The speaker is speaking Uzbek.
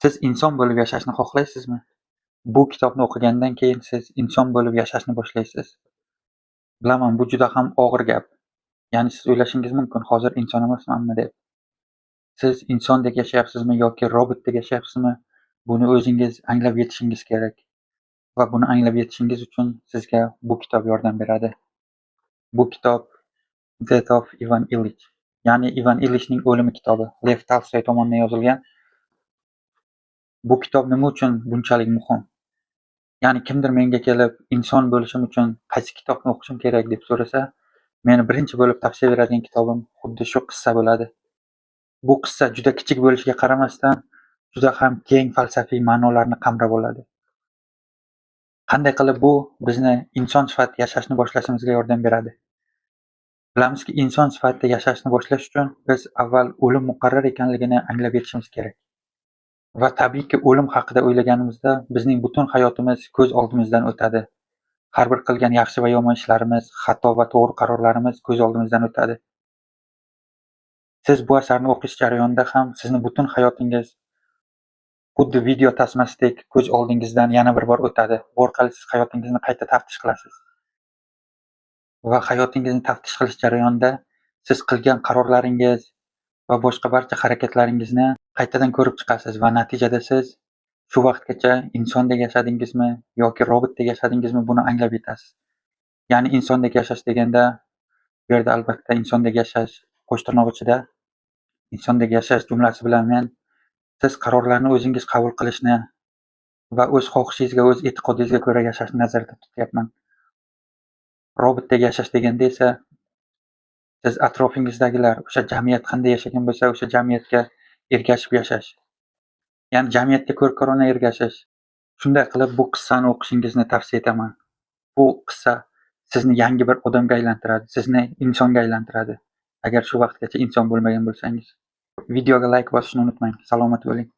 Siz inson bo'lib yashashni xohlaysizmi? Bu kitobni o'qigandan keyin siz inson bo'lib yashashni boshlaysiz. Bilaman, bu juda ham og'ir gap. Ya'ni siz o'ylashingiz mumkin, hozir inson emasmanmi deb. Siz insondek yashayapsizmi yoki robotdek yashayapsizmi? Buni o'zingiz anglab yetishingiz kerak. Va buni anglab yetishingiz uchun sizga bu kitob yordam beradi. Bu kitob Death of Ivan Illich, ya'ni Ivan Illichning o'limi kitobi. Lev Tolstoy tomonidan yozilgan. Bu kitob nima uchun bunchalik muhim? Ya'ni kimdir menga kelib, inson bo'lishim uchun qaysi kitobni o'qishim kerak deb so'rasa, meni birinchi bo'lib tavsiya beradigan kitobim xuddi shu qissa bo'ladi. Bu qissa juda kichik bo'lishiga qaramasdan, juda ham keng falsafiy ma'nolarni qamrab oladi. Qanday qilib bu bizni inson sifatida yashashni boshlashimizga yordam beradi? Bilamizki, inson sifatida yashashni boshlash uchun biz avval o'lim muqarrar ekanligini anglab yetishimiz kerak. Va tabiiyki, o'lim haqida o'ylaganimizda bizning butun hayotimiz ko'z oldimizdan o'tadi. Har bir qilgan yaxshi va yomon ishlarimiz, xato va to'g'ri qarorlarimiz ko'z oldimizdan o'tadi. Siz bu asarni o'qish jarayonida ham sizni butun hayotingiz xuddi video tasmasidek ko'z oldingizdan yana bir bor o'tadi. Bu orqali siz hayotingizni qayta taftish qilasiz. Va hayotingizni taftish qilish jarayonida siz qilgan qarorlaringiz va boshqa barcha harakatlaringizni qaytadan ko'rib chiqasiz va natijada siz shu vaqtgacha insondek yashadingizmi yoki robotdek yashadingizmi, buni anglab yetasiz. Ya'ni insondek yashash deganda, bu yerda albatta insondek yashash qo'sh tirnoq ichida insondek yashash jumlasi bilan men siz qarorlarni o'zingiz qabul qilishni va o'z xohishingizga, o'z e'tiqodingizga ko'ra yashashni nazarda tutyapman. Robotdek yashash deganda esa siz atrofingizdagilar, o'sha jamiyat qanday yashagan bo'lsa, o'sha jamiyatga ergashib yashash. Ya'ni jamiyatga ko'rkorona ergashish. Shunday qilib bu qissani o'qishingizni tavsiya etaman. Bu qissa sizni yangi bir odamga aylantiradi, sizni insonga aylantiradi. Agar shu vaqtgacha inson bo'lmagan bo'lsangiz. Videoga like bosishni unutmang. Salomat bo'ling.